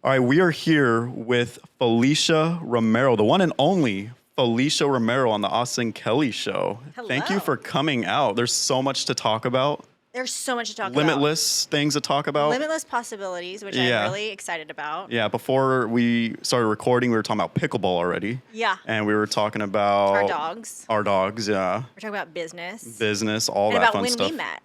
All right, we are here with Felicia Romero, the one and only Felicia Romero on the Austin Kelly Show. Hello. Thank you for coming out. There's so much to talk about. There's so much to talk Limitless things to talk about. Limitless possibilities, which I'm really excited about. Yeah, before we started recording, we were talking about pickleball already. Yeah. And we were talking about... Our dogs. Our dogs, yeah. We're talking about business. Business, all and that about fun when stuff. we met.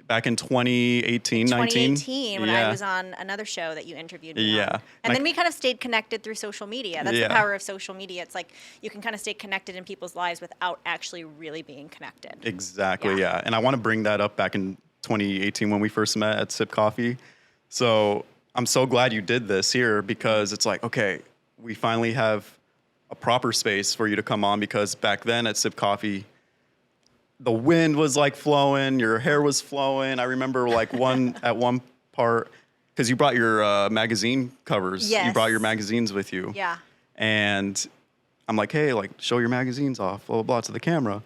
Back in 2018, 19? 2018, when I was on another show that you interviewed me on. And then we kind of stayed connected through social media. That's the power of social media. It's like you can kind of stay connected in people's lives without actually really being connected. Exactly, yeah. And I want to bring that up back in 2018 when we first met at Sip Coffee. So I'm so glad you did this here because it's like, okay, we finally have a proper space for you to come on because back then at Sip Coffee, the wind was like flowing, your hair was flowing. I remember like at one part, because you brought your magazine covers. Yes. You brought your magazines with you. Yeah. And I'm like, hey, like show your magazines off, blah, blah, blah, to the camera.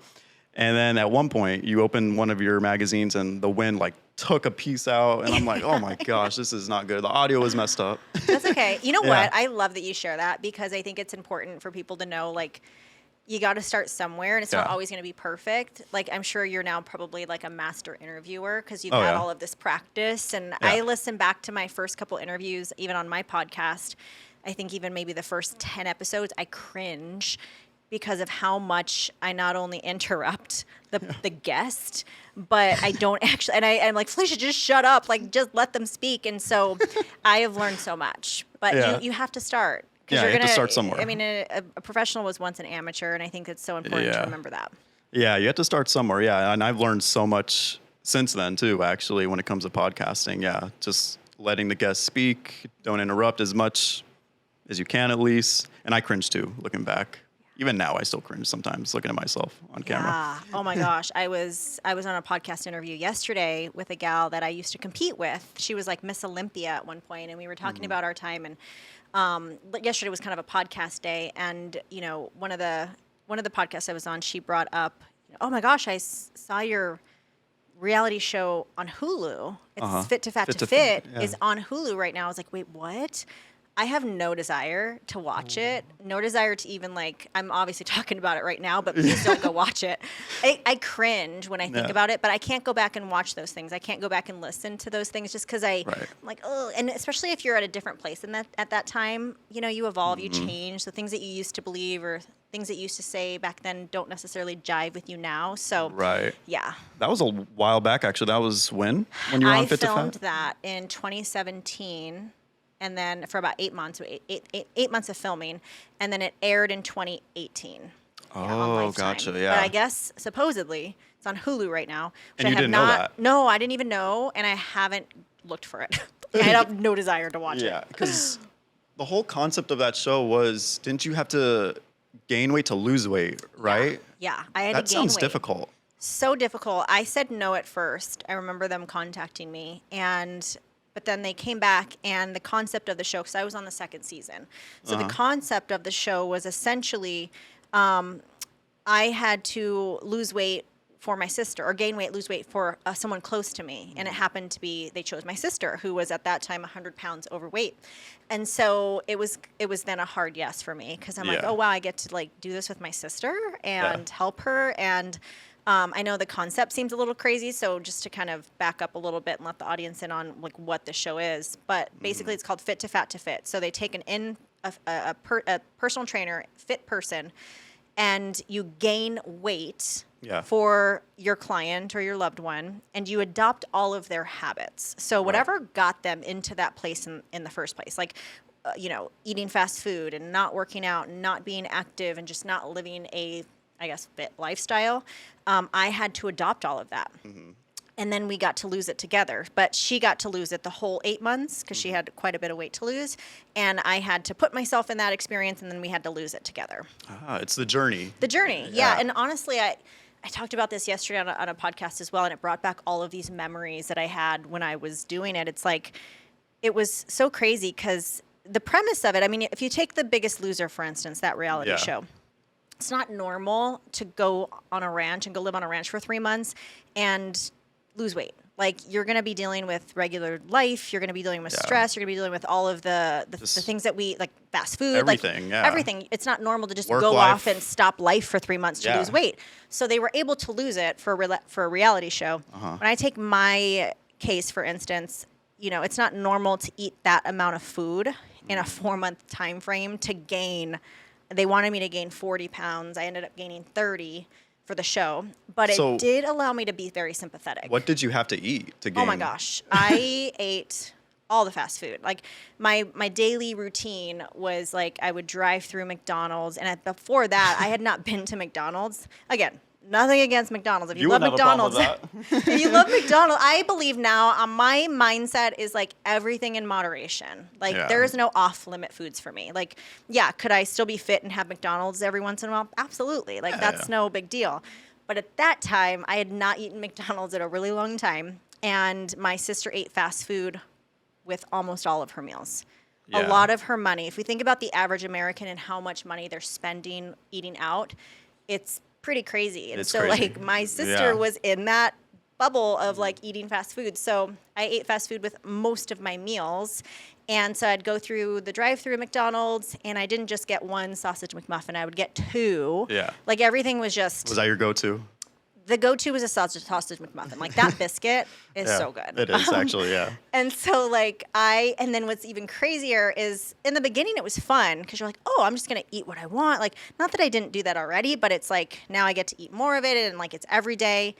And then at one point you open one of your magazines and the wind like took a piece out. And I'm like, oh my gosh, this is not good. The audio was messed up. That's okay. You know what? I love that you share that because I think it's important for people to know, like, you got to start somewhere, and it's not always going to be perfect. Like, I'm sure you're now probably like a master interviewer because you've had all of this practice. And I listen back to my first couple interviews, even on my podcast. I think even maybe the first 10 episodes, I cringe because of how much I not only interrupt the guest, but I don't actually, and I'm like, Felicia, just shut up. Like, just let them speak. And so I have learned so much. But you have to start. Yeah, you have to start somewhere. I mean, a professional was once an amateur, and I think it's so important to remember that. Yeah, you have to start somewhere. Yeah, and I've learned so much since then, too, actually, when it comes to podcasting. Yeah, just letting the guests speak, don't interrupt as much as you can, at least. And I cringe, too, looking back. Even now, I still cringe sometimes looking at myself on camera. Yeah. Oh, my gosh. I was on a podcast interview yesterday with a gal that I used to compete with. She was like Miss Olympia at one point, and we were talking about our time, and yesterday was kind of a podcast day, and one of the podcasts I was on, she brought up, oh my gosh, I saw your reality show on Hulu. It's Fit to Fat to Fit is on Hulu right now. I was like, wait, what? I have no desire to watch it. No desire to even I'm obviously talking about it right now, but please don't go watch it. I cringe when I think about it, but I can't go back and watch those things. I can't go back and listen to those things just because I'm like, oh, and especially if you're at a different place at that time, you evolve, you change. The things that you used to believe or things that you used to say back then don't necessarily jive with you now. So, yeah. That was a while back, actually. That was when you were on Fit to Fat? I filmed that in 2017. And then for about 8 months, eight months of filming, and then it aired in 2018. Oh, gotcha, yeah. But I guess, supposedly, it's on Hulu right now. And you didn't know that? No, I didn't even know, and I haven't looked for it. I have no desire to watch it. Yeah, because the whole concept of that show was, didn't you have to gain weight to lose weight, right? Yeah, I had to gain weight. That sounds difficult. So difficult. I said no at first. I remember them contacting me, but then they came back, and the concept of the show, because I was on the second season. So the concept of the show was essentially I had to lose weight for my sister, or gain weight, lose weight for someone close to me. And it happened to be, they chose my sister, who was at that time 100 pounds overweight. And so it was then a hard yes for me, because I'm like, oh, wow, I get to do this with my sister and help her. And I know the concept seems a little crazy, so just to kind of back up a little bit and let the audience in on what the show is. But basically, it's called Fit to Fat to Fit. So they take a personal trainer, fit person, and you gain weight for your client or your loved one, and you adopt all of their habits. So whatever got them into that place in the first place, eating fast food and not working out and not being active and just not living a fit lifestyle, I had to adopt all of that. And then we got to lose it together. But she got to lose it the whole 8 months because she had quite a bit of weight to lose. And I had to put myself in that experience, and then we had to lose it together. It's the journey. The journey, yeah. And honestly, I talked about this yesterday on a podcast as well, and it brought back all of these memories that I had when I was doing it. It's like, it was so crazy because the premise of it, I mean, if you take The Biggest Loser, for instance, that reality show, it's not normal to go on a ranch and go live on a ranch for 3 months and lose weight. Like, you're going to be dealing with regular life. You're going to be dealing with stress. You're going to be dealing with all of the things that we, like fast food. Everything, like, everything. It's not normal to just Work go life. off and stop life for 3 months to lose weight. So they were able to lose it for a reality show. When I take my case, for instance, you know, it's not normal to eat that amount of food in a 4-month time frame to gain. They wanted me to gain 40 pounds. I ended up gaining 30 for the show, but it did allow me to be very sympathetic. What did you have to eat to gain? Oh my gosh. I ate all the fast food. Like, my daily routine was like, I would drive through McDonald's, and before that, I had not been to McDonald's. Again, nothing against McDonald's. If you love McDonald's, if you love McDonald's, I believe now my mindset is like everything in moderation. Like, there is no off-limit foods for me. Like, could I still be fit and have McDonald's every once in a while? Absolutely. Like, that's no big deal. But at that time, I had not eaten McDonald's in a really long time, and my sister ate fast food with almost all of her meals. A lot of her money. If we think about the average American and how much money they're spending eating out, it's pretty crazy. And so crazy. Like, my sister was in that bubble of like eating fast food. So I ate fast food with most of my meals. And so I'd go through the drive-through McDonald's, and I didn't just get one sausage McMuffin. I would get 2. Yeah. Like, everything was just... Was that your go-to? The go-to was a sausage McMuffin. Like, that biscuit is so good. It is, actually, yeah. And so, like, and then what's even crazier is, in the beginning, it was fun, because you're like, oh, I'm just going to eat what I want. Like, not that I didn't do that already, but it's like, now I get to eat more of it, and, like, it's every day.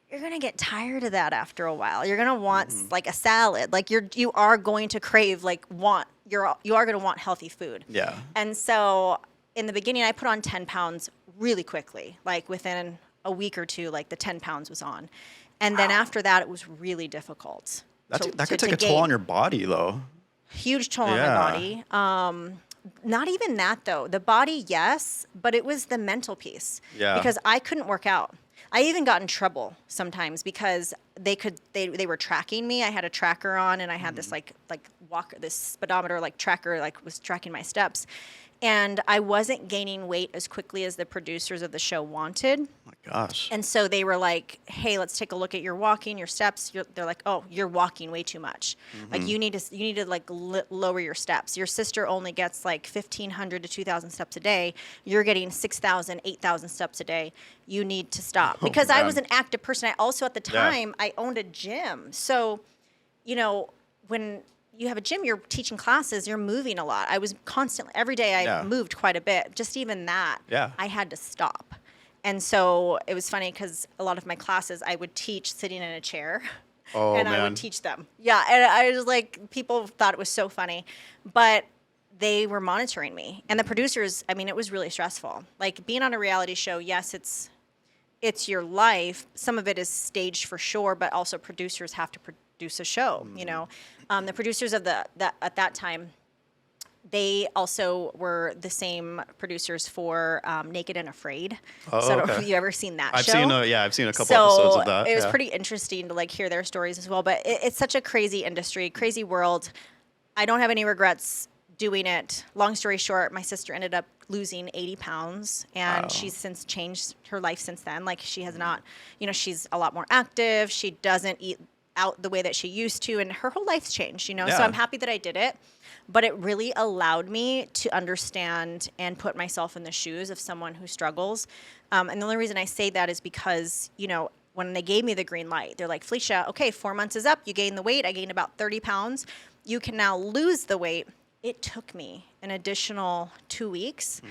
You're going to get tired of that after a while. You're going to want, like, a salad. Like, you are going to crave, like, you are going to want healthy food. Yeah. And so, in the beginning, I put on 10 pounds really quickly. Like, within a week or two, like, the 10 pounds was on. And then after that, it was really difficult. That could take a toll on your body, though. Huge toll on my body. Not even that, though. The body, yes, but it was the mental piece. Yeah. Because I couldn't work out. I even got in trouble sometimes because they were tracking me. I had a tracker on, and I had this this speedometer tracker, was tracking my steps. And I wasn't gaining weight as quickly as the producers of the show wanted. Oh my gosh. And so they were like, hey, let's take a look at your walking, your steps. They're like, oh, you're walking way too much. Like, you need to lower your steps. Your sister only gets like 1,500 to 2,000 steps a day. You're getting 6,000, 8,000 steps a day. You need to stop. Because I was an active person. I also, at the time, I owned a gym. So, you know, when you have a gym, you're teaching classes, you're moving a lot. I was constantly, every day I moved quite a bit. Just even that, I had to stop. And so it was funny because a lot of my classes I would teach sitting in a chair. Oh, and man. I would teach them. Yeah, and I was like, people thought it was so funny. But they were monitoring me. And the producers, I mean, it was really stressful. Like, being on a reality show, yes, it's your life. Some of it is staged for sure, but also producers have to produce a show, you know. The producers of at that time, they also were the same producers for Naked and Afraid. Oh, so I don't know if you've ever seen that show. I've seen a couple episodes of that. It was pretty interesting to like hear their stories as well. But it's such a crazy industry, crazy world. I don't have any regrets doing it. Long story short, my sister ended up losing 80 pounds, and she's since changed her life since then. Like, she has not, you know, she's a lot more active. She doesn't eat out the way that she used to, and her whole life's changed, you know. So I'm happy that I did it, but it really allowed me to understand and put myself in the shoes of someone who struggles. And the only reason I say that is because, you know, when they gave me the green light, they're like, Felicia, okay, 4 months is up. You gained the weight. I gained about 30 pounds. You can now lose the weight. It took me an additional 2 weeks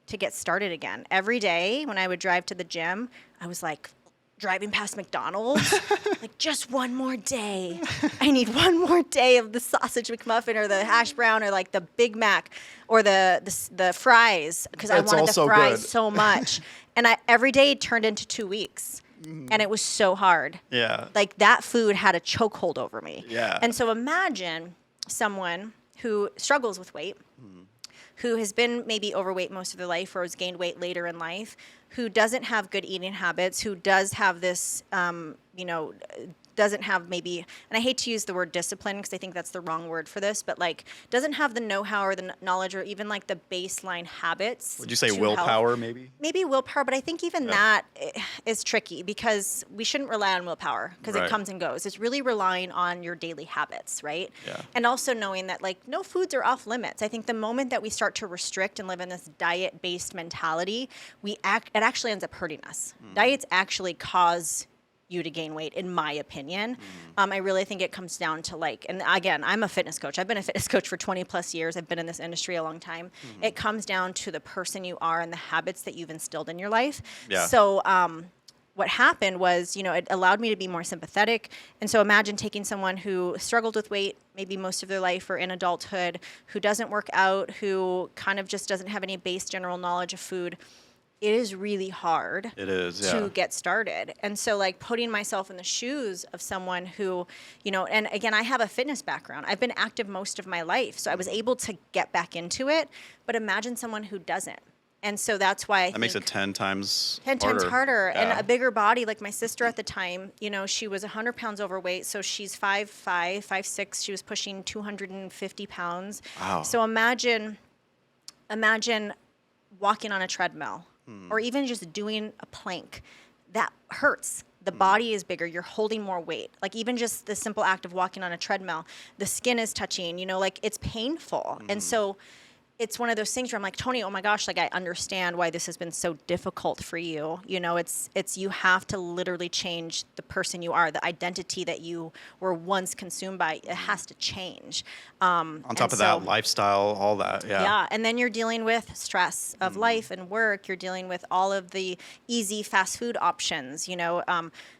to get started again. Every day when I would drive to the gym, I was like, driving past McDonald's, like, just one more day. I need one more day of the sausage McMuffin or the hash brown or like the Big Mac or the fries, because I wanted the fries so much. And every day turned into 2 weeks. And it was so hard. Yeah. Like, that food had a chokehold over me. Yeah. And so imagine someone who struggles with weight, who has been maybe overweight most of their life or has gained weight later in life, who doesn't have good eating habits, who does have this, doesn't have maybe, and I hate to use the word discipline because I think that's the wrong word for this, but like doesn't have the know-how or the knowledge or even like the baseline habits. Would you say to willpower health. maybe? Maybe willpower, but I think even that is tricky because we shouldn't rely on willpower because it Right. comes and goes. It's really relying on your daily habits, right? Yeah. And also knowing that like no foods are off limits. I think the moment that we start to restrict and live in this diet-based mentality, it actually ends up hurting us. Diets actually cause you to gain weight, in my opinion. I really think it comes down to like, and again, I'm a fitness coach. I've been a fitness coach for 20 plus years. I've been in this industry a long time. It comes down to the person you are and the habits that you've instilled in your life. Yeah. So, what happened was, it allowed me to be more sympathetic. And so imagine taking someone who struggled with weight maybe most of their life or in adulthood, who doesn't work out, who kind of just doesn't have any base general knowledge of food. It is really hard It is, to get started. And so like putting myself in the shoes of someone who, and again, I have a fitness background. I've been active most of my life. So I was able to get back into it. But imagine someone who doesn't. And so that's why That makes it 10 times 10 times harder. Yeah. And a bigger body. Like my sister at the time, she was 100 pounds overweight. So she's 5'5", 5'6". She was pushing 250 pounds. Wow. So imagine walking on a treadmill or even just doing a plank. That hurts. The body is bigger. You're holding more weight. Like even just the simple act of walking on a treadmill, the skin is touching, like it's painful. And so it's one of those things where I'm like, Tony, oh my gosh, like I understand why this has been so difficult for you. It's you have to literally change the person you are, the identity that you were once consumed by. It has to change. On top of that, lifestyle, all that. Yeah. Yeah. And then you're dealing with stress of life and work. You're dealing with all of the easy fast food options,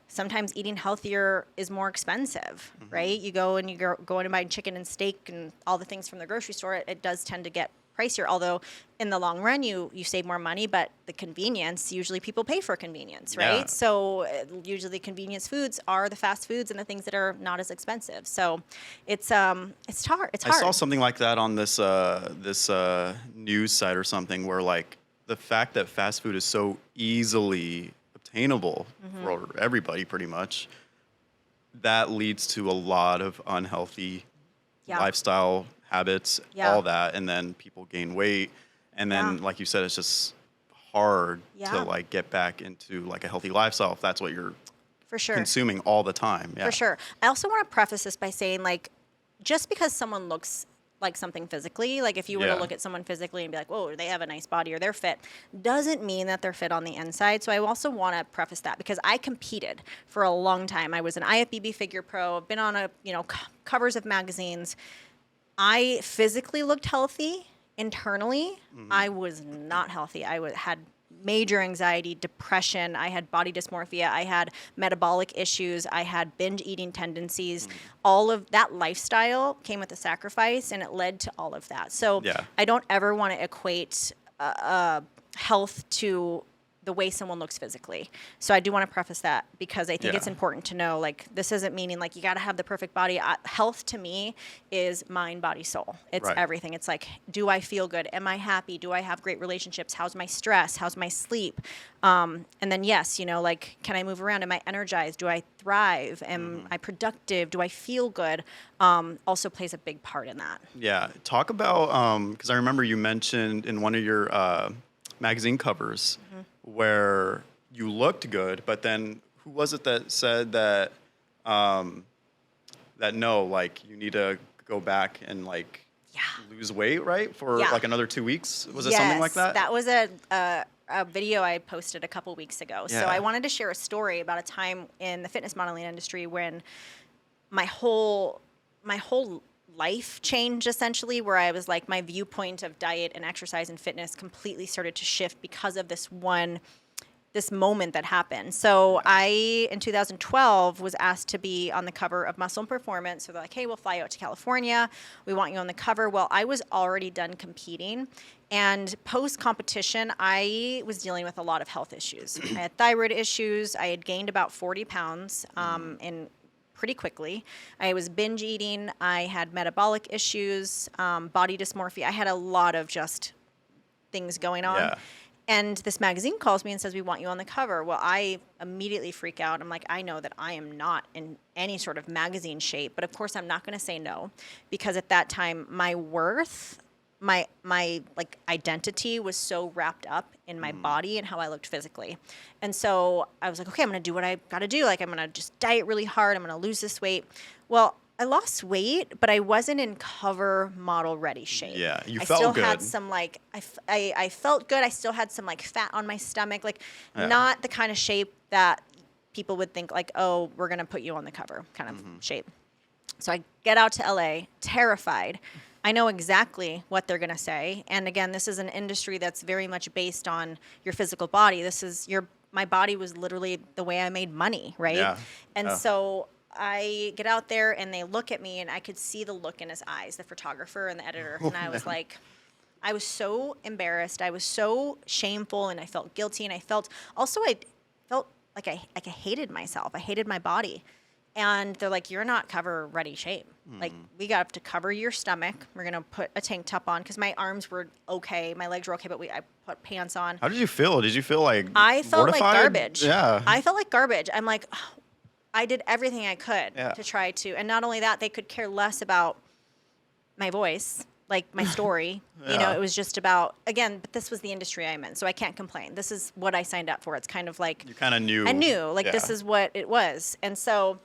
sometimes eating healthier is more expensive, right? You go in and buy chicken and steak and all the things from the grocery store. It does tend to get pricier, although in the long run you save more money, but the convenience, usually people pay for convenience, right? Yeah. So usually convenience foods are the fast foods and the things that are not as expensive. So it's hard. It's hard. I saw something like that on this news site or something where like the fact that fast food is so easily obtainable for everybody pretty much, that leads to a lot of unhealthy lifestyle habits, all that, and then people gain weight, and then like you said, it's just hard to like get back into like a healthy lifestyle if that's what you're for sure consuming all the time. Yeah. For sure. I also want to preface this by saying like just because someone looks like something physically, like if you were to look at someone physically and be like, whoa, they have a nice body or they're fit, doesn't mean that they're fit on the inside. So I also want to preface that because I competed for a long time. I was an IFBB figure pro. I've been on covers of magazines. I physically looked healthy. Internally, I was not healthy. I had major anxiety, depression. I had body dysmorphia. I had metabolic issues. I had binge eating tendencies. All of that lifestyle came with a sacrifice, and it led to all of that. So I don't ever want to equate health to the way someone looks physically. So I do want to preface that because I think it's important to know, like, this isn't meaning like you got to have the perfect body. Health to me is mind, body, soul. It's everything. It's like, do I feel good? Am I happy? Do I have great relationships? How's my stress? How's my sleep? And then yes, like, can I move around? Am I energized? Do I thrive? Am I productive? Do I feel good? Also plays a big part in that. Yeah. Talk about, because I remember you mentioned in one of your magazine covers where you looked good, but then who was it that said that that no, like you need to go back and like lose weight, right? For like another 2 weeks? Was it something like that? That was a video I posted a couple weeks ago. So I wanted to share a story about a time in the fitness modeling industry when my whole life changed essentially, where I was like, my viewpoint of diet and exercise and fitness completely started to shift because of this moment that happened. So I, in 2012, was asked to be on the cover of Muscle and Performance. So they're like, hey, we'll fly you out to California. We want you on the cover. Well, I was already done competing. And post-competition, I was dealing with a lot of health issues. I had thyroid issues. I had gained about 40 pounds in pretty quickly. I was binge eating. I had metabolic issues, body dysmorphia. I had a lot of just things going on. And this magazine calls me and says, we want you on the cover. Well, I immediately freak out. I'm like, I know that I am not in any sort of magazine shape, but of course I'm not going to say no, because at that time, my worth, my like identity was so wrapped up in my body and how I looked physically. And so I was like, okay, I'm going to do what I got to do. Like, I'm going to just diet really hard. I'm going to lose this weight. Well, I lost weight, but I wasn't in cover model ready shape. Yeah, you I felt still good. had some like I felt good. I still had some like fat on my stomach, like not the kind of shape that people would think like, oh, we're gonna put you on the cover kind of shape. So I get out to LA, terrified. I know exactly what they're gonna say. And again, this is an industry that's very much based on your physical body. My body was literally the way I made money, right? Yeah. And so I get out there and they look at me and I could see the look in his eyes, the photographer and the editor. And I was like, I was so embarrassed. I was so shameful and I felt guilty. And I felt like I hated myself. I hated my body. And they're like, you're not cover ready shape. Like, we got to cover your stomach. We're going to put a tank top on because my arms were okay. My legs were okay, but I put pants on. How did you feel? Did you feel like I felt mortified? like garbage. Yeah. I felt like garbage. I'm like, I did everything I could Yeah. to try to. And not only that, they could care less about my voice, like my story. You know, Yeah. it was just about, again, but this was the industry I'm in, so I can't complain. This is what I signed up for. It's kind of like, You kind of knew. I knew, like, Yeah. this is what it was. And so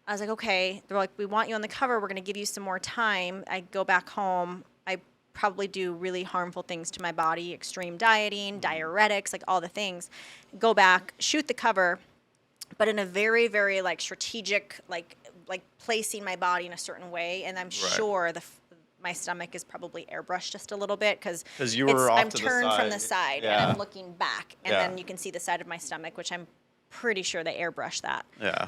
I was like, okay. They're like, we want you on the cover. We're going to give you some more time. I go back home. I probably do really harmful things to my body, extreme dieting, diuretics, like all the things. Go back, shoot the cover, but in a very, very like strategic, like placing my body in a certain way. And I'm sure my stomach is probably airbrushed just a little bit because you were off I'm to the turned from the side. side Yeah. and I'm looking back, and Yeah. then you can see the side of my stomach, which I'm pretty sure they airbrushed that. Yeah.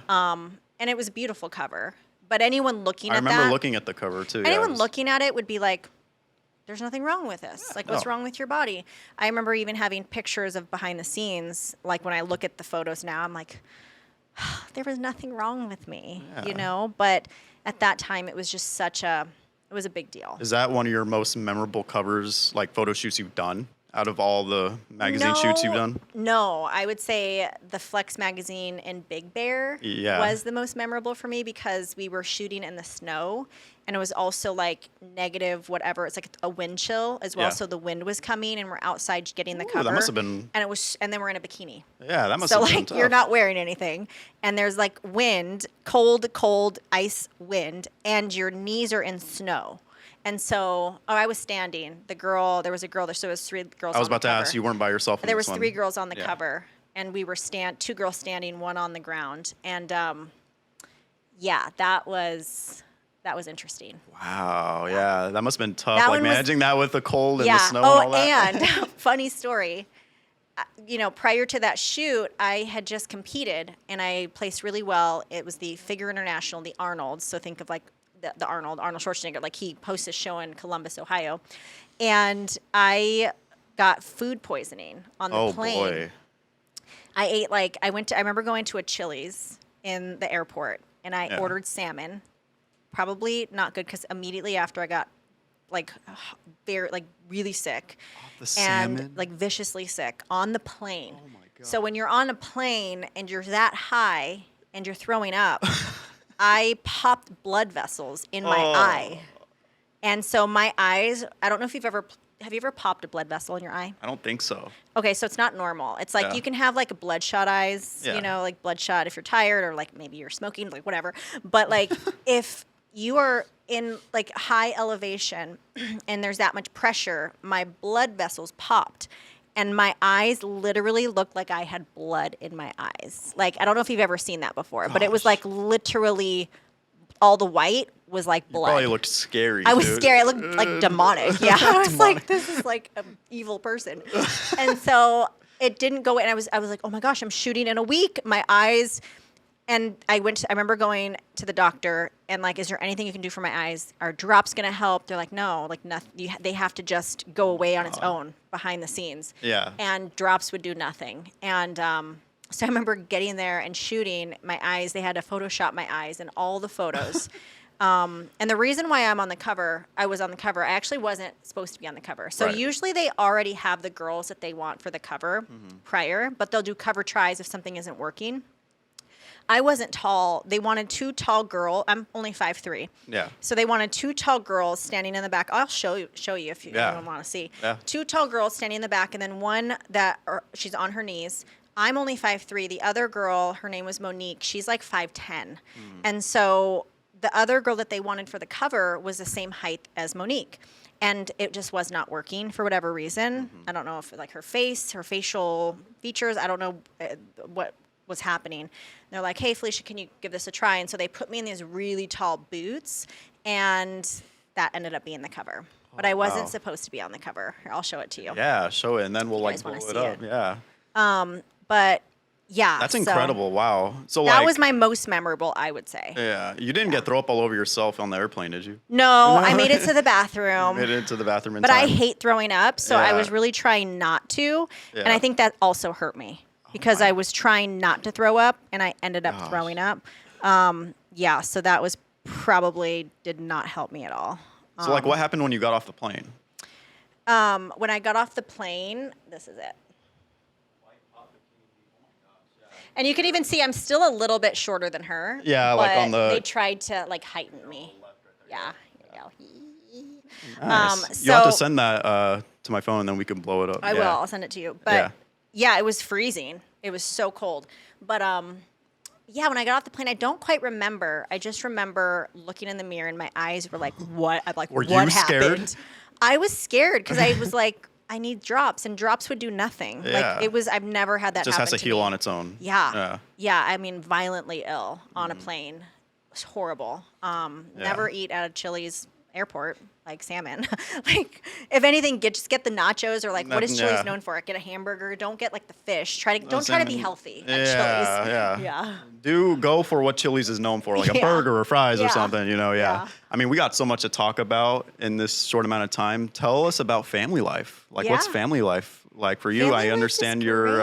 And it was a beautiful cover. But anyone looking I at remember that, looking at the cover too. Yeah, anyone it was- looking at it would be like, there's nothing wrong with this. Like, what's no. wrong with your body? I remember even having pictures of behind the scenes. Like, when I look at the photos now, I'm like, there was nothing wrong with me, you know? But at that time, it was just it was a big deal. Is that one of your most memorable covers, like photo shoots you've done out of all the magazine shoots you've done? No, I would say the Flex magazine in Big Bear was the most memorable for me because we were shooting in the snow, and it was also like negative whatever. It's like a wind chill as well, Yeah. so the wind was coming, and we're outside getting the Ooh, cover. that must have been- and then we're in a bikini. Yeah, that must So have been like tough. you're not wearing anything, and there's like wind, cold ice wind, and your knees are in snow. And so, I was standing. There was a girl there, so it was three girls. I was on the about to ask, cover. you weren't by yourself. In There this was one. 3 girls on the Yeah. cover, and we were two girls standing, one on the ground, and yeah, that was interesting. Wow, yeah, that must have been tough. That Like one was- managing that with the cold and Yeah. the snow Oh, and all that. and funny story. You know, prior to that shoot, I had just competed, and I placed really well. It was the Figure International, the Arnold. So think of like the Arnold Schwarzenegger. Like, he hosts a show in Columbus, Ohio, and I got food poisoning on the plane. Boy. I ate I remember going to a Chili's in the airport, and I ordered salmon. Probably not good because immediately after I got really sick The salmon? and like viciously sick on the plane. Oh my God. So when you're on a plane and you're that high and you're throwing up, I popped blood vessels in my eye. And so my eyes, I don't know if have you ever popped a blood vessel in your eye? I don't think so. Okay, so it's not normal. It's like you can have like bloodshot eyes, Yeah. you know, like bloodshot if you're tired or like maybe you're smoking, like whatever. But like if you are in like high elevation and there's that much pressure, my blood vessels popped and my eyes literally looked like I had blood in my eyes. Like, I don't know if you've ever seen that before, but it was like literally all the white was like blood. Probably looked scary. I was dude. scared. I looked like demonic. Yeah, I was like, this is like an evil person. And so it didn't go. And I was like, oh my gosh, I'm shooting in a week. My eyes. And I remember going to the doctor and like, is there anything you can do for my eyes? Are drops gonna help? They're like, no, like nothing. They have to just go away on its own behind the scenes. Yeah. And drops would do nothing. And so I remember getting there and shooting my eyes. They had to Photoshop my eyes, and all the photos And the reason why I was on the cover, I actually wasn't supposed to be on the cover. So usually they already have the girls that they want for the cover prior, but they'll do cover tries if something isn't working. I wasn't tall. They wanted 2 tall girls. I'm only 5'3". Yeah. So they wanted 2 tall girls standing in the back. I'll show you if you want to see. Yeah. 2 tall girls standing in the back, and then one she's on her knees. I'm only 5'3". The other girl, her name was Monique. She's like 5'10". And so the other girl that they wanted for the cover was the same height as Monique. And it just was not working for whatever reason. I don't know if like her facial features, I don't know what was happening. And they're like, hey, Felicia, can you give this a try? And so they put me in these really tall boots, and that ended up being the cover. But I wasn't supposed to be on the cover. Here, I'll show it to you. Yeah, show it, and then we'll like blow it up. Yeah. But yeah. That's incredible. Wow. So that was my most memorable, I would say. Yeah. You didn't get throw up all over yourself on the airplane, did you? No, I made it to the bathroom. Made it to the bathroom in but time. I hate throwing up, so I was really trying not to. Yeah. And I think that also hurt me. Because I was trying not to throw up, and I ended up throwing up. So that was probably did not help me at all. So, like, what happened when you got off the plane? When I got off the plane, this is it. And you can even see I'm still a little bit shorter than her. Yeah, like on the... They tried to, like, heighten me. Yeah. Nice. You'll have to send that to my phone, and then we can blow it up. I will. I'll send it to you. But... Yeah, it was freezing. It was so cold. But when I got off the plane, I don't quite remember. I just remember looking in the mirror and my eyes were like, what? I'm like, what happened? Scared? I was scared because I was like, I need drops, and drops would do nothing. Yeah. Like I've never had that happen to me. It just has to heal on its own. Yeah. I mean, violently ill on a plane. It was horrible. Never eat at a Chili's airport, like salmon. Like, if anything, just get the nachos, or like, what is Chili's known for? Get a hamburger. Don't get like the fish. Don't try to be healthy at Chili's. Yeah. Do go for what Chili's is known for, like a burger or fries or something, I mean, we got so much to talk about in this short amount of time. Tell us about family life. Like, what's family life like for you? I understand you're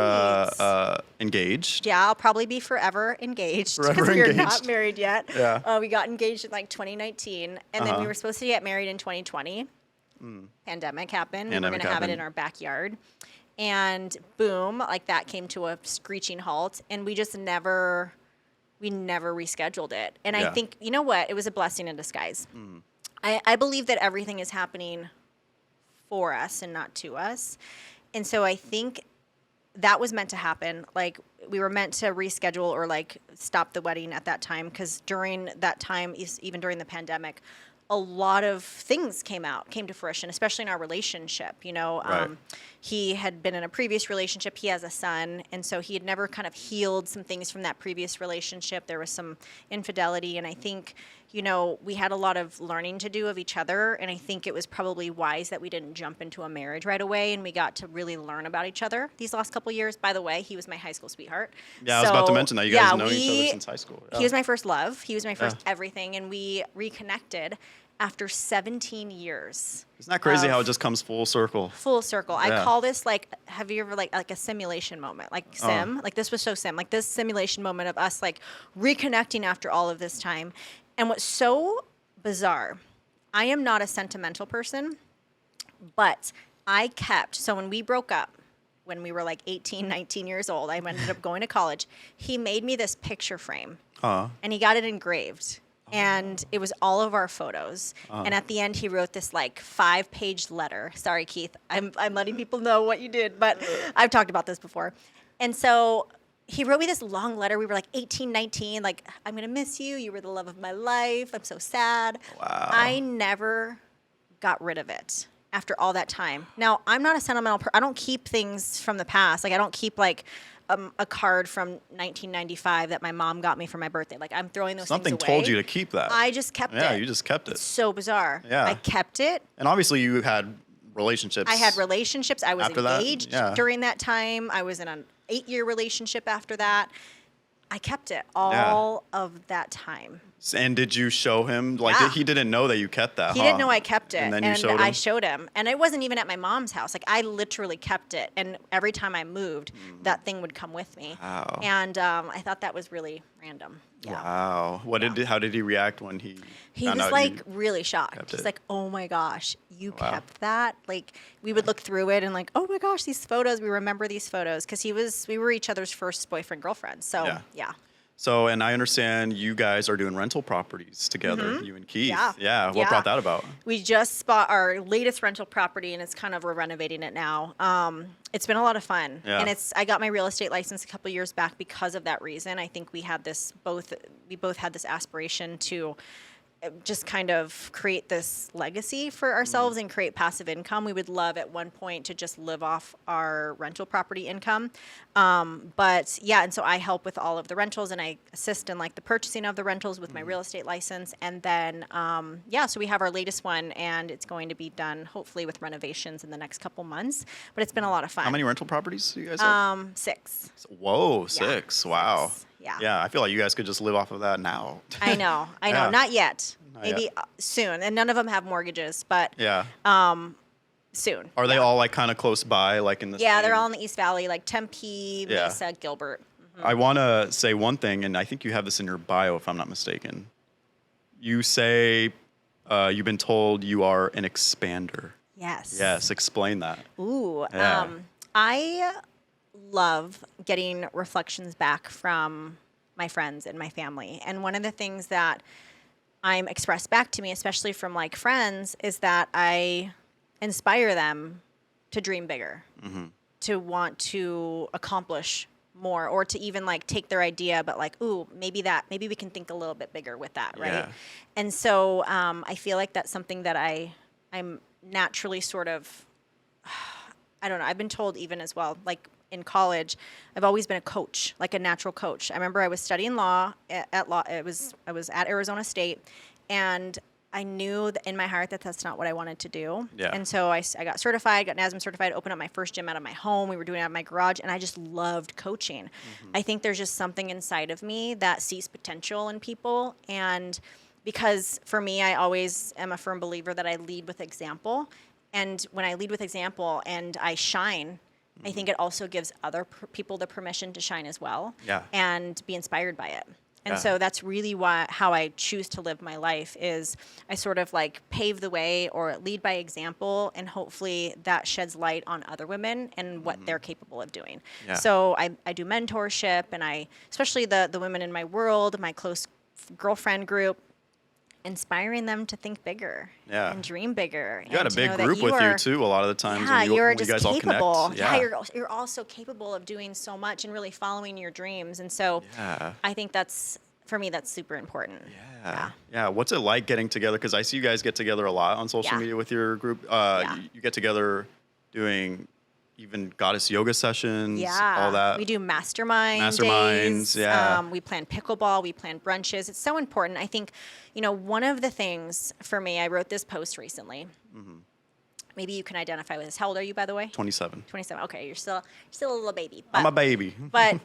engaged. Yeah, I'll probably be forever engaged because we're not married yet. Yeah. We got engaged in like 2019, and then we were supposed to get married in 2020. Pandemic happened. We were going to have it in our backyard. And boom, like that came to a screeching halt, and we never rescheduled it. And I think, you know what? It was a blessing in disguise. I believe that everything is happening for us and not to us. And so I think that was meant to happen. Like, we were meant to reschedule or like stop the wedding at that time, because during that time, even during the pandemic, a lot of things came to fruition, especially in our relationship. He had been in a previous relationship. He has a son. And so he had never kind of healed some things from that previous relationship. There was some infidelity. And I think, we had a lot of learning to do of each other. And I think it was probably wise that we didn't jump into a marriage right away. And we got to really learn about each other these last couple of years. By the way, he was my high school sweetheart. Yeah, I was about to mention that. You guys know each other since high school. Yeah. He was my first love. He was my first everything. And we reconnected after 17 years. Isn't that crazy how it just comes full circle? Full circle. Yeah. I call this have you ever like a simulation moment? Like sim? Like, this was so sim. Like, this simulation moment of us like reconnecting after all of this time. And what's so bizarre, I am not a sentimental person, but so when we broke up, when we were like 18, 19 years old, I ended up going to college. He made me this picture frame, and he got it engraved. And it was all of our photos. And at the end, he wrote this like 5-page letter. Sorry, Keith. I'm letting people know what you did, but I've talked about this before. And so he wrote me this long letter. We were like 18, 19, like, I'm going to miss you. You were the love of my life. I'm so sad. Wow. I never got rid of it after all that time. Now, I'm not a sentimental person. I don't keep things from the past. Like, I don't keep like a card from 1995 that my mom got me for my birthday. Like, I'm throwing those things away. Something told you to keep that. I just kept it. Yeah, you just kept it. It's so bizarre. Yeah. I kept it. And obviously you had relationships. I had relationships. I was engaged that. during that time. I was in an 8-year relationship after that. I kept it all of that time. And did you show him? Like, Yeah. he didn't know that you kept that, He didn't know I kept it. And then you showed him? I showed him. And it wasn't even at my mom's house. Like, I literally kept it. And every time I moved, that thing would come with me. Wow. And I thought that was really random. Yeah. Wow. How did he react when he found was out like you really shocked. kept He's it? like, oh my gosh, you Wow. kept that? Like, we would look through it and like, oh my gosh, these photos, we remember these photos. Because we were each other's first boyfriend, girlfriend. So, yeah. So, and I understand you guys are doing rental properties together, you and Keith. Yeah. What brought that about? We just bought our latest rental property, and it's we're renovating it now. It's been a lot of fun, and I got my real estate license a couple years back because of that reason. I think we both had this aspiration to just kind of create this legacy for ourselves and create passive income. We would love at one point to just live off our rental property income. But yeah, and so I help with all of the rentals and I assist in like the purchasing of the rentals with my real estate license. And then, so we have our latest one and it's going to be done hopefully with renovations in the next couple months, but it's been a lot of fun. How many rental properties do you guys have? 6. Whoa, Yeah, 6. Wow. 6. Yeah. Yeah, I feel like you guys could just live off of that now. I know. Yeah. Not yet. Not Maybe yet. soon. And none of them have mortgages, but Yeah. soon. Are they all like kind of close by, like in the Yeah, same- they're all in the East Valley, like Tempe, Yeah. Mesa, Gilbert. I want to say one thing, and I think you have this in your bio, if I'm not mistaken. You say you've been told you are an expander. Yes. Yes, explain that. Ooh. Yeah. I love getting reflections back from my friends and my family. And one of the things that I'm expressed back to me, especially from like friends, is that I inspire them to dream bigger, to want to accomplish more, or to even like take their idea, but like, ooh, maybe we can think a little bit bigger with that, right? Yeah. And so I feel like that's something that I'm naturally sort of, I don't know, I've been told even as well, like in college, I've always been a coach, like a natural coach. I remember I was studying law at law. I was at Arizona State, and I knew in my heart that that's not what I wanted to do. Yeah. And so I got certified, got NASM certified, opened up my first gym out of my home. We were doing it out of my garage, and I just loved coaching. I think there's just something inside of me that sees potential in people. And because for me, I always am a firm believer that I lead with example. And when I lead with example and I shine, I think it also gives other people the permission to shine as well, and be inspired by it. And so that's really how I choose to live my life is I sort of like pave the way or lead by example, and hopefully that sheds light on other women and what they're capable of doing. Yeah. So I do mentorship, and especially the women in my world, my close girlfriend group, inspiring them to think bigger and dream bigger. You got a big group with you too. A lot of the times, yeah, when you're when just you guys all capable. connect. You're also capable of doing so much and really following your dreams. And so I think for me, that's super important. Yeah. What's it like getting together? Because I see you guys get together a lot on social media with your group. You get together doing even goddess yoga sessions, all that. We do mastermind days. We plan pickleball. We plan brunches. It's so important. I think, one of the things for me, I wrote this post recently. Maybe you can identify with this. How old are you, by the way? 27. 27. Okay, you're still a little baby. I'm a baby. But,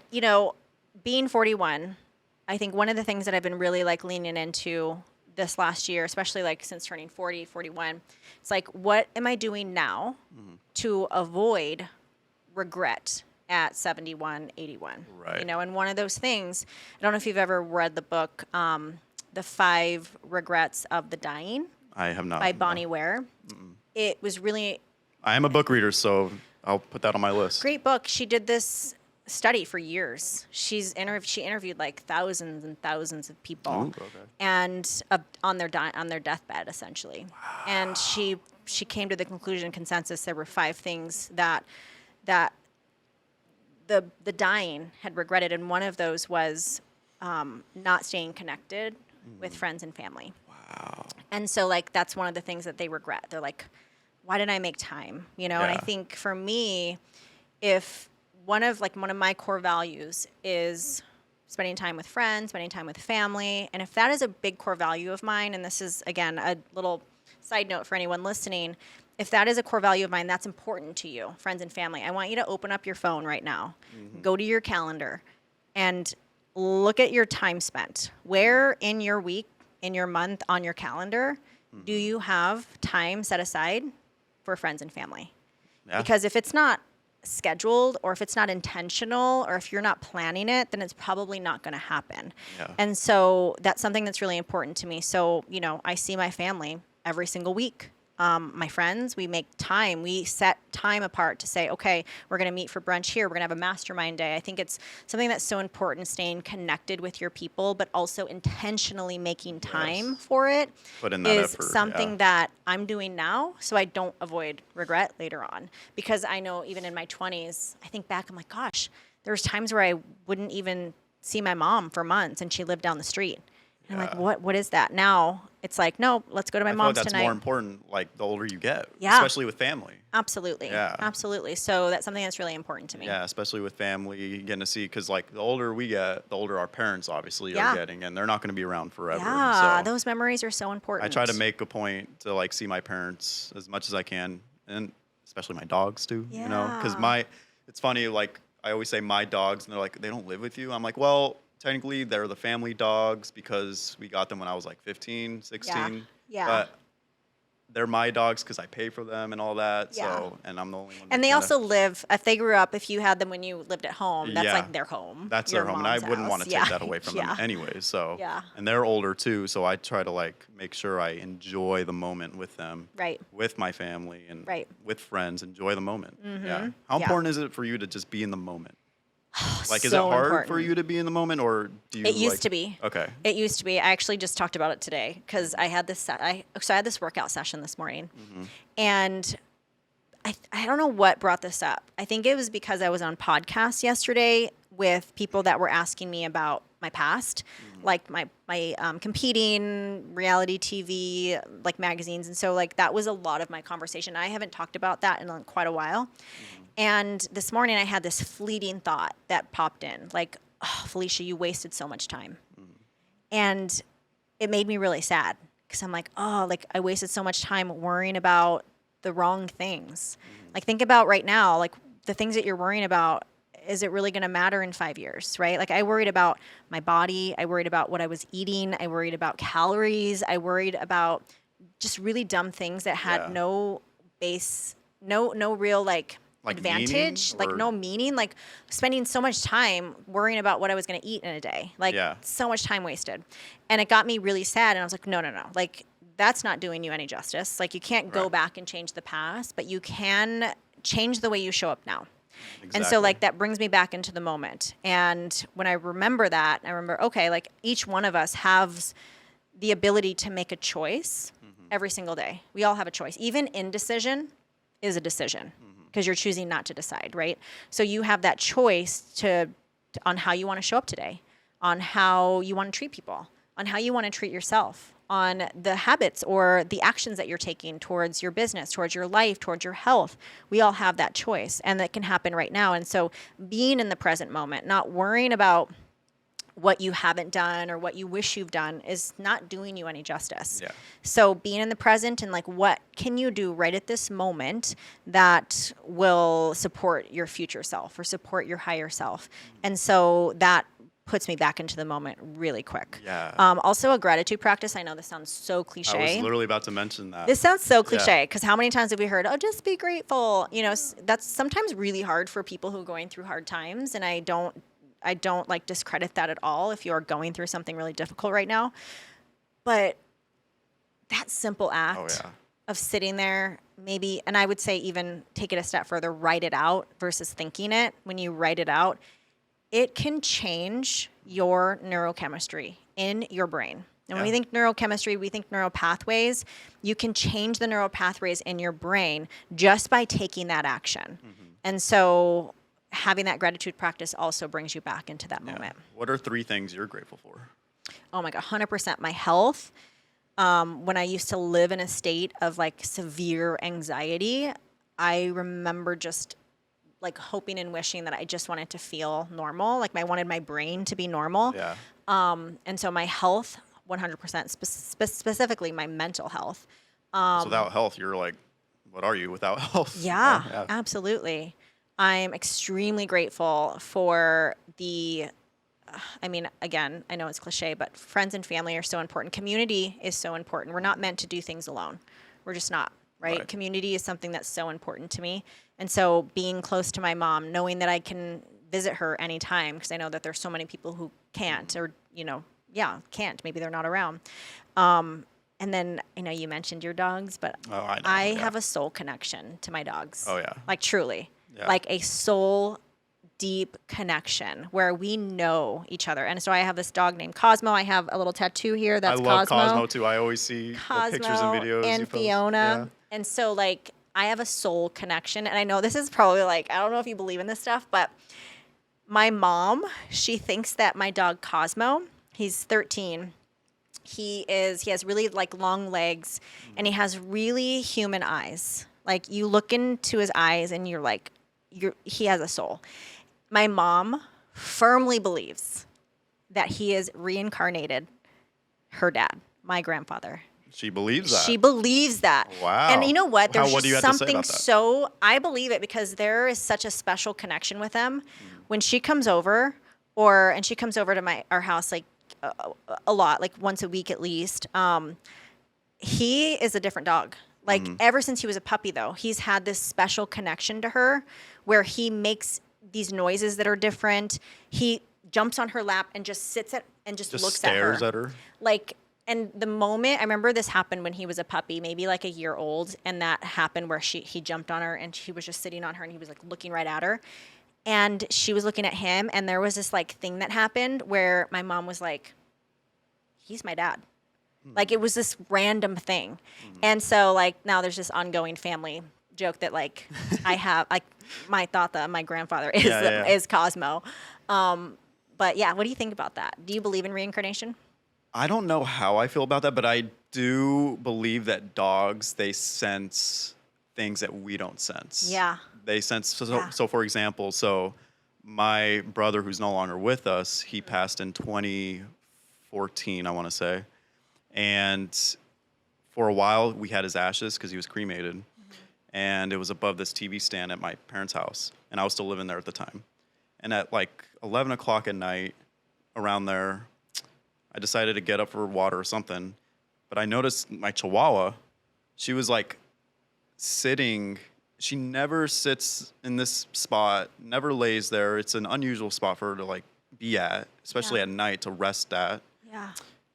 being 41, I think one of the things that I've been really like leaning into this last year, especially like since turning 40, 41, it's like, what am I doing now to avoid regret at 71, 81? Right. And one of those things, I don't know if you've ever read the book, The 5 Regrets of the Dying. I have not. By Bonnie Ware. It was really... I am a book reader, so I'll put that on my list. Great book. She did this study for years. She interviewed like thousands and thousands of people, and on their deathbed essentially. Wow. And she came to the consensus there were 5 things that the dying had regretted, and one of those was not staying connected with friends and family. Wow. And so like that's one of the things that they regret. They're like, why didn't I make time? And I think for me, if one of my core values is spending time with friends, spending time with family. And if that is a big core value of mine, and this is, again, a little side note for anyone listening, if that is a core value of mine, that's important to you, friends and family, I want you to open up your phone right now, go to your calendar, and look at your time spent. Where in your week, in your month, on your calendar, do you have time set aside for friends and family? Yeah. Because if it's not scheduled or if it's not intentional or if you're not planning it, then it's probably not going to happen. Yeah. And so that's something that's really important to me. So, I see my family every single week. My friends, we make time. We set time apart to say, okay, we're going to meet for brunch here. We're going to have a mastermind day. I think it's something that's so important, staying connected with your people, but also intentionally making time for it Put in that is effort, something that I'm doing now so I don't avoid regret later on. Because I know even in my 20s, I think back, I'm like, gosh, there was times where I wouldn't even see my mom for months and she lived down the street. And I'm like, what is that? Now it's like, no, let's go to my mom's that's tonight. more important, like the older you get, Yeah. especially with family. Absolutely. Yeah. Absolutely. So that's something that's really important to me. Yeah, especially with family, getting to see, because like the older we get, the older our parents obviously Yeah. are getting, and they're not going to be around forever. Yeah, So those memories are so important. I try to make a point to like see my parents as much as I can, and especially my dogs too. Because Yeah. it's funny, like I always say my dogs, and they're like, they don't live with you. I'm like, well, technically they're the family dogs because we got them when I was like 15, 16. Yeah. But they're my dogs because I pay for them and all that. Yeah. So, and I'm the only one. And they also live, if they grew up, if you had them when you lived at home, that's Yeah. like their home. That's your their home, and I mom's wouldn't want house. to take that away from Yeah. them anyways. So, Yeah. and they're older too, so I try to like make sure I enjoy the moment with them, Right. with my family, and Right. with friends. Enjoy the moment. Yeah. Mhm. How Yeah. important is it for you to just be in the moment? Like, is it So hard for important. you to be in the moment, or do you? It used like- to be. Okay. It used to be. I actually just talked about it today because I had this. I had this workout session this morning, and I don't know what brought this up. I think it was because I was on podcasts yesterday with people that were asking me about my past, like my competing, reality TV, like magazines, and so like that was a lot of my conversation. I haven't talked about that in quite a while. And this morning I had this fleeting thought that popped in, like, oh, Felicia, you wasted so much time. And it made me really sad because I'm like, oh, like I wasted so much time worrying about the wrong things. Like think about right now, like the things that you're worrying about, is it really going to matter in 5 years, right? Like I worried about my body. I worried about what I was eating. I worried about calories. I worried about just really dumb things that had Yeah. no base, no real like advantage, meaning, like or- no meaning, like spending so much time worrying about what I was going to eat in a day, like Yeah. so much time wasted. And it got me really sad. And I was like, no, like that's not doing you any justice. Like you can't go Right. back and change the past, but you can change the way you show up now. And so Exactly. like that brings me back into the moment. And when I remember that, I remember, okay, like each one of us has the ability to make a choice every single day. We all have a choice. Even indecision is a decision because you're choosing not to decide, right? So you have that choice on how you want to show up today, on how you want to treat people, on how you want to treat yourself, on the habits or the actions that you're taking towards your business, towards your life, towards your health. We all have that choice, and that can happen right now. And so being in the present moment, not worrying about what you haven't done or what you wish you've done is not doing you any justice. Yeah. So being in the present and like what can you do right at this moment that will support your future self or support your higher self. And so that puts me back into the moment really quick. Yeah. Also a gratitude practice. I know this sounds so cliche. I was literally about to mention that. This sounds so cliche because how many times have we heard, oh, just be grateful? You know, that's sometimes really hard for people who are going through hard times. And I don't like discredit that at all if you're going through something really difficult right now. But that simple act of sitting there, maybe, and I would say even take it a step further, write it out versus thinking it. When you write it out, it can change your neurochemistry in your brain. And when we think neurochemistry, we think neural pathways. You can change the neural pathways in your brain just by taking that action. And so having that gratitude practice also brings you back into that moment. What are 3 things you're grateful for? Oh my God, 100% my health. When I used to live in a state of like severe anxiety, I remember just like hoping and wishing that I just wanted to feel normal. Like I wanted my brain to be normal. Yeah. And so my health, 100%, specifically my mental health. So without health, you're like, what are you without health? Absolutely. I'm extremely grateful for the I mean, again, I know it's cliche, but friends and family are so important. Community is so important. We're not meant to do things alone. We're just not, right? Community is something that's so important to me. And so being close to my mom, knowing that I can visit her anytime, because I know that there's so many people who can't, or, can't. Maybe they're not around. And then, you mentioned your dogs, but I have a soul connection to my dogs. Oh, yeah. Like, truly. Yeah. Like a soul deep connection where we know each other. And so I have this dog named Cosmo. I have a little tattoo here that's Cosmo. I love Cosmo too. I always see the pictures and videos and Fiona. Yeah. And so like I have a soul connection. And I know this is probably like, I don't know if you believe in this stuff, but my mom, she thinks that my dog Cosmo, he's 13. He has really like long legs and he has really human eyes. Like you look into his eyes and you're like, he has a soul. My mom firmly believes that he is reincarnated her dad, my grandfather. She believes that? She believes that. Wow. And you know what? There's what do you have to say about that? So, I believe it because there is such a special connection with him. When she comes over, and she comes over to our house like a lot, like once a week at least, he is a different dog. Like ever since he was a puppy though, he's had this special connection to her where he makes these noises that are different. He jumps on her lap and just sits and just looks stares at her. Like, and the moment, I remember this happened when he was a puppy, maybe like a year old, and that happened where he jumped on her and he was just sitting on her and he was like looking right at her. And she was looking at him and there was this like thing that happened where my mom was like, he's my dad. Like it was this random thing. And so like now there's this ongoing family joke that like I have like my thought that my grandfather is Cosmo. But yeah, what do you think about that? Do you believe in reincarnation? I don't know how I feel about that, but I do believe that dogs, they sense things that we don't sense. Yeah. They sense, so for example, my brother who's no longer with us, he passed in 2014, I want to say. And for a while, we had his ashes because he was cremated. And it was above this TV stand at my parents' house. And I was still living there at the time. And at like 11 o'clock at night, around there, I decided to get up for water or something. But I noticed my Chihuahua, she was like sitting. She never sits in this spot, never lays there. It's an unusual spot for her to like be at, especially at night to rest at. Yeah.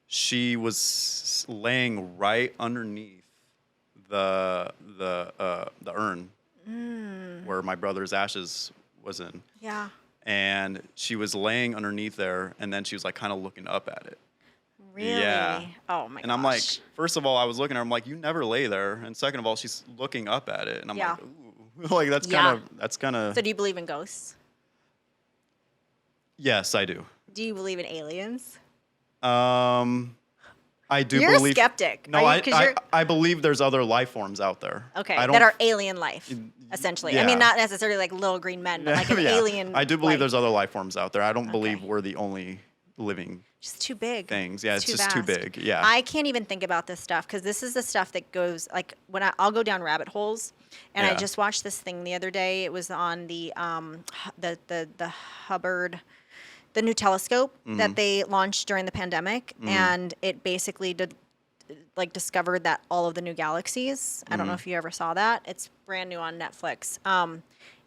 She was laying right underneath the urn where my brother's ashes was in. Yeah. And she was laying underneath there, and then she was like kind of looking up at it. Really? Yeah. Oh my gosh. And I'm like, first of all, I was looking at her, I'm like, you never lay there. And second of all, she's looking up at it. And I'm like, ooh. Like that's kind of So do you believe in ghosts? Yes, I do. Do you believe in aliens? I do You're believe. You're a skeptic. No, I believe there's other life forms out there. Okay, that are alien life, essentially. Yeah. I mean, not necessarily like little green men, but like an alien. I do believe life. there's other life forms out there. I don't believe we're the only living. Just too big. Things. Yeah, it's just vast. too big. Yeah. I can't even think about this stuff because this is the stuff that goes like when I'll go down rabbit holes. And I just watched this thing the other day. It was on the Hubbard, the new telescope that they launched during the pandemic, and it basically discovered that all of the new galaxies. I don't know if you ever saw that. It's brand new on Netflix.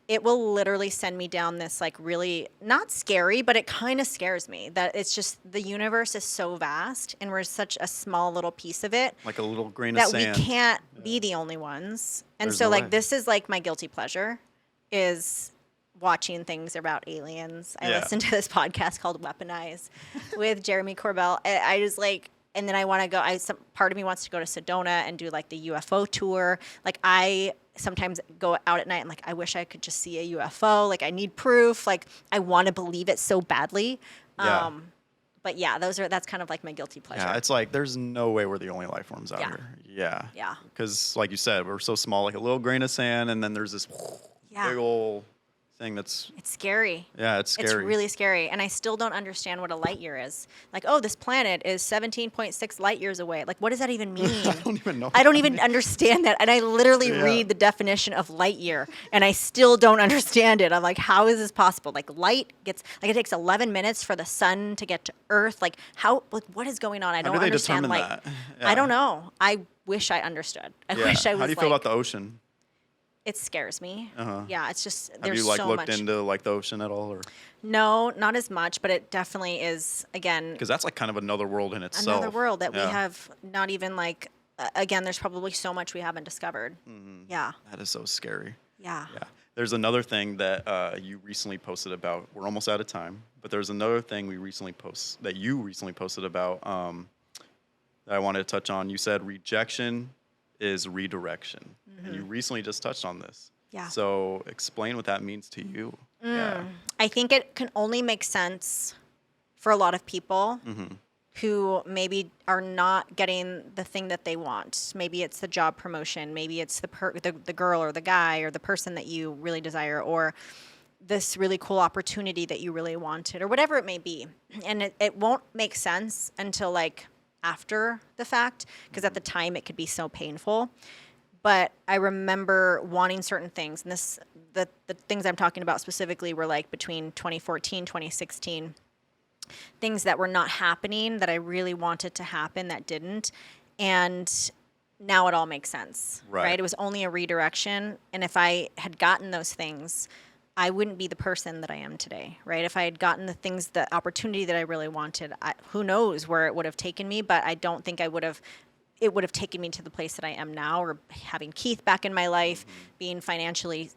It will literally send me down this like really not scary, but it kind of scares me that it's just the universe is so vast and we're such a small little piece of it. Like a little grain of sand. That we can't be the only ones. And There's so no like way. this is like my guilty pleasure is watching things about aliens. I listen to this podcast called Weaponize with Jeremy Corbell. I just like, and then I want to go, part of me wants to go to Sedona and do like the UFO tour. Like I sometimes go out at night and like, I wish I could just see a UFO. Like I need proof. Like I want to believe it so badly. Yeah. But yeah, that's kind of like my guilty pleasure. Yeah, it's like there's no way we're the only life forms out here. Yeah. Yeah. Because like you said, we're so small, like a little grain of sand, and then there's this big old thing that's... It's scary. Yeah, it's scary. It's really scary. And I still don't understand what a light year is. Like, oh, this planet is 17.6 light years away. Like, what does that even mean? I don't even know. I don't even understand that. And I literally read the definition of light year, and I still don't understand it. I'm like, how is this possible? Like, light gets, like, it takes 11 minutes for the sun to get to Earth. Like, what is going on? I don't understand light. That? Yeah. I don't know. I wish I understood. I wish I was. How do you feel about the ocean? It scares me. Yeah, it's just Have there's you like so looked much. into like the ocean at all, or? No, not as much, but it definitely is, again, Because that's like kind of another world in itself. another world that we have not even like. Again, there's probably so much we haven't discovered. Yeah. That is so scary. Yeah. Yeah. There's another thing that you recently posted about. We're almost out of time, but there's another thing you recently posted about that I wanted to touch on. You said rejection is redirection. And you recently just touched on this. Yeah. So explain what that means to you. Yeah. I think it can only make sense for a lot of people who maybe are not getting the thing that they want. Maybe it's the job promotion. Maybe it's the girl or the guy or the person that you really desire, or this really cool opportunity that you really wanted, or whatever it may be. And it won't make sense until like after the fact, because at the time it could be so painful. But I remember wanting certain things, and the things I'm talking about specifically were like between 2014, 2016, things that were not happening that I really wanted to happen that didn't. And now it all makes sense, right? It was only a redirection. And if I had gotten those things, I wouldn't be the person that I am today, right? If I had gotten the opportunity that I really wanted, who knows where it would have taken me, but I don't think it would have taken me to the place that I am now, or having Keith back in my life, being financially,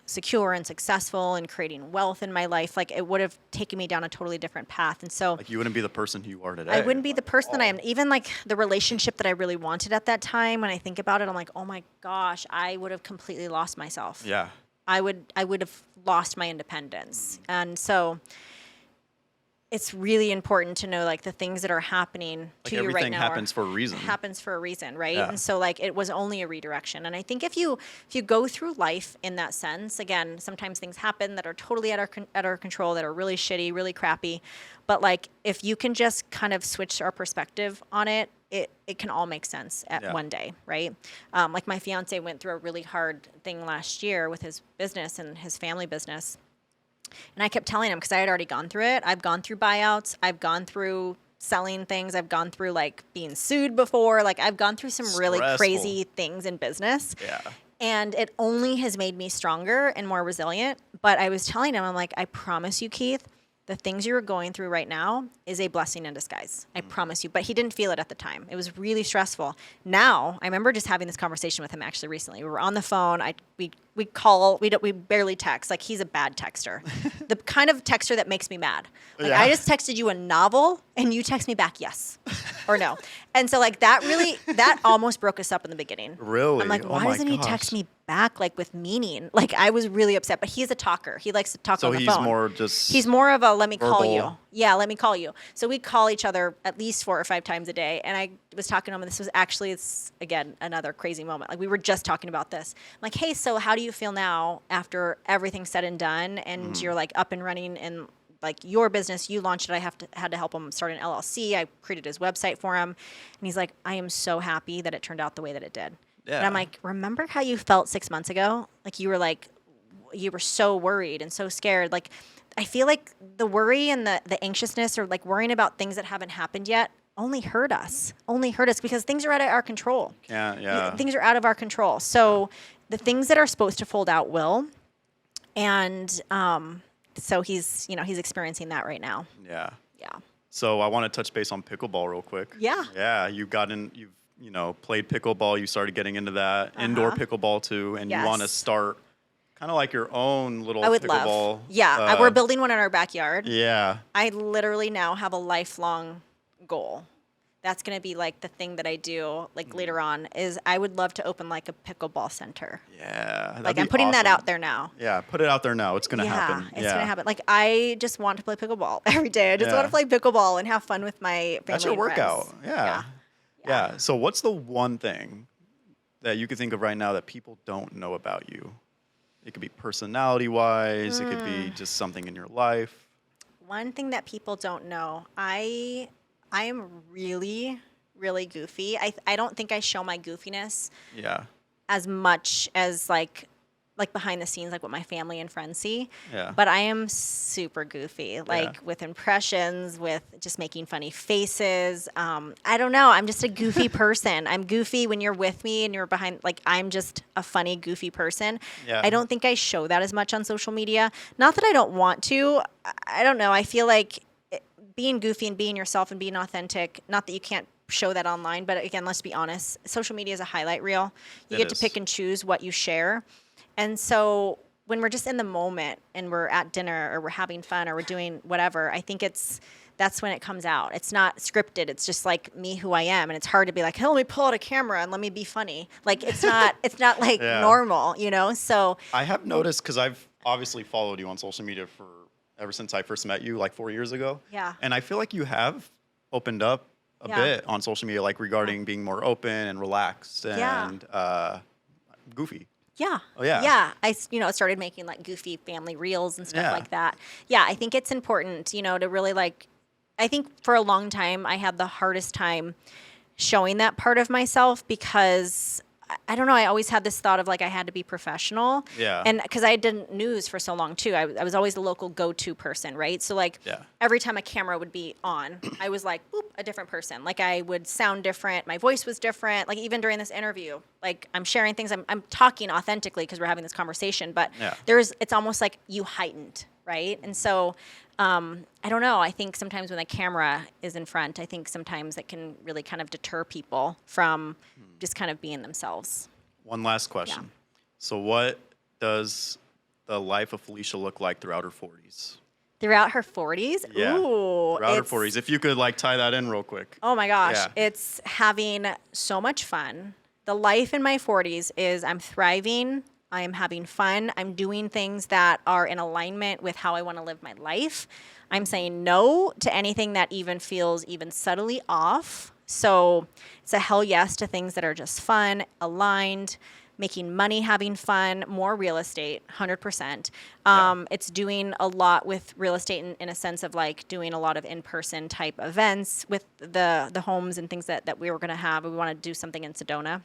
secure and successful and creating wealth in my life. Like, it would have taken me down a totally different path. And so Like you wouldn't be the person who you are today. I wouldn't be the person that I am. Even like the relationship that I really wanted at that time, when I think about it, I'm like, oh my gosh, I would have completely lost myself. Yeah. I would have lost my independence. And so it's really important to know like the things that are happening to you right everything now happens for a reason. Happens for a reason, right? Yeah. And so like it was only a redirection. And I think if you go through life in that sense, again, sometimes things happen that are totally at our control, that are really shitty, really crappy. But like if you can just kind of switch our perspective on it, it can all make sense at one day, right? Like my fiance went through a really hard thing last year with his business and his family business. And I kept telling him, because I had already gone through it. I've gone through buyouts. I've gone through selling things. I've gone through like being sued before. Like I've gone through some really crazy things in business. Yeah. And it only has made me stronger and more resilient. But I was telling him, I'm like, I promise you, Keith, the things you're going through right now is a blessing in disguise. I promise you. But he didn't feel it at the time. It was really stressful. Now, I remember just having this conversation with him actually recently. We were on the phone. We call. We barely text. Like, he's a bad texter. The kind of texter that makes me mad. Like, I just texted you a novel and you text me back yes or no. And so like that almost broke us up in the beginning. Really? I'm like, why doesn't he text me back like with meaning? Like, I was really upset. But he's a talker. He likes to talk on the phone. So he's more of a let me call verbal. you. Yeah, let me call you. So we call each other at least 4 or 5 times a day. And I was talking to him, and this was actually, it's again another crazy moment. Like, we were just talking about this. I'm like, hey, so how do you feel now after everything's said and done, and you're like up and running in like your business? You launched it. I had to help him start an LLC. I created his website for him, and he's like, I am so happy that it turned out the way that it did. Yeah. And I'm like, remember how you felt 6 months ago? Like, you were so worried and so scared. Like, I feel like the worry and the anxiousness, or like worrying about things that haven't happened yet, only hurt us because things are out of our control. Yeah. Things are out of our control. So the things that are supposed to fold out will. And so he's experiencing that right now. Yeah. Yeah. So I want to touch base on pickleball real quick. Yeah. Yeah. You've played pickleball. You started getting into that. Indoor pickleball too. And you want to start kind of like your own little pickleball. Love. Yeah. We're building one in our backyard. Yeah. I literally now have a lifelong goal. That's going to be like the thing that I do like later on, is I would love to open like a pickleball center. Yeah. Like, I'm putting that out there now. Yeah. Put it out there now. It's going to happen. It's going to happen. Like, I just want to play pickleball every day. I just want to play pickleball and have fun with my family. That's your workout. Friends. Yeah. So what's the one thing that you could think of right now that people don't know about you It could be personality-wise. It could be just something in your life. One thing that people don't know, I am really, really goofy. I don't think I show my goofiness Yeah. as much as like behind the scenes, like what my family and friends see. Yeah. But I am super goofy, like with impressions, with just making funny faces. I don't know. I'm just a goofy person. I'm goofy when you're with me and you're behind, like I'm just a funny, goofy person. Yeah. I don't think I show that as much on social media. Not that I don't want to. I don't know. I feel like being goofy and being yourself and being authentic, not that you can't show that online, but again, let's be honest, social media is a highlight reel. You get to pick and choose what you share. And so when we're just in the moment and we're at dinner or we're having fun or we're doing whatever, I think that's when it comes out. It's not scripted. It's just like me, who I am. And it's hard to be like, hey, let me pull out a camera and let me be funny. Like it's not like normal, you know? So I have noticed, because I've obviously followed you on social media ever since I first met you like 4 years ago. Yeah. And I feel like you have opened up a bit on social media, like regarding being more open and relaxed and goofy. Yeah. Oh, yeah. Yeah. I started making like goofy family reels and stuff like that. Yeah. I think it's important, to really I think for a long time I had the hardest time showing that part of myself because I don't know. I always had this thought of like I had to be professional. Yeah. And because I did news for so long too, I was always the local go-to person, right? So like every time a camera would be on, I was like, boop, a different person. Like I would sound different. My voice was different. Like even during this interview, like I'm sharing things. I'm talking authentically because we're having this conversation. But it's almost like you heightened, right? And so I don't know. I think sometimes when the camera is in front, I think sometimes it can really kind of deter people from just kind of being themselves. One last question. Yeah. So what does the life of Felicia look like throughout her 40s? Throughout her 40s? Yeah. Ooh. Throughout her 40s. If you could tie that in real quick. Oh my gosh. Yeah. It's having so much fun. The life in my 40s is I'm thriving. I am having fun. I'm doing things that are in alignment with how I want to live my life. I'm saying no to anything that even feels even subtly off. So it's a hell yes to things that are just fun, aligned, making money, having fun, more real estate, 100%. It's doing a lot with real estate in a sense of like doing a lot of in-person type events with the homes and things that we were going to have. We want to do something in Sedona.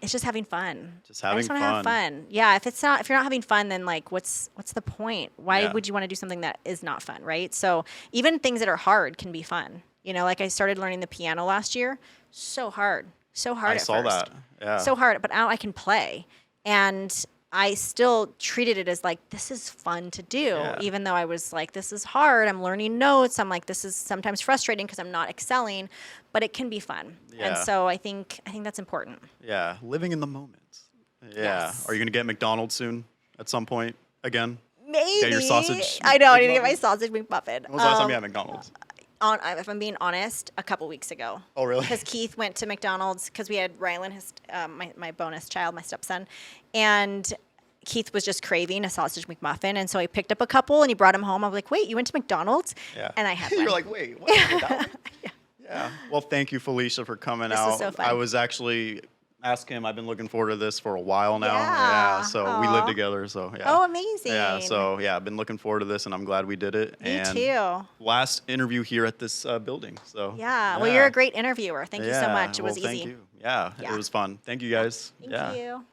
It's just having fun. Just having fun. I just want to have fun. Yeah. If you're not having fun, then like, what's the point? Why would you want to do something that is not fun? Right. So even things that are hard can be fun. Like I started learning the piano last year. So hard. So hard I saw that. Yeah. So hard, but now I can play. And I still treated it as like, this is fun to do. Even though I was like, this is hard. I'm learning notes. I'm like, this is sometimes frustrating because I'm not excelling, but it can be fun. Yeah. And so I think that's important. Yeah. Living in the moment. Yeah. Yes. Are you going to get McDonald's soon at some point again? Maybe. Get your sausage. I know. I need to get my sausage McMuffin. When was the last time you had McDonald's? If I'm being honest, a couple weeks ago. Oh, really? Because Keith went to McDonald's because we had Rylan, my bonus child, my stepson, and Keith was just craving a sausage McMuffin, and so I picked up a couple and he brought them home. I was like, "Wait, you went to McDonald's?" Yeah. And I had one. You're like, "Wait, what?" Yeah. Well, thank you, Felicia, for coming out. This was so fun. I was actually ask him. I've been looking forward to this for a while now. Yeah. So we live together. So yeah. Oh, amazing. Yeah. So yeah, I've been looking forward to this, and I'm glad we did it. Me too. Last interview here at this building. So yeah. Well, you're a great interviewer. Thank you so much. It was easy. Thank you. Yeah, it was fun. Thank you guys. Thank you.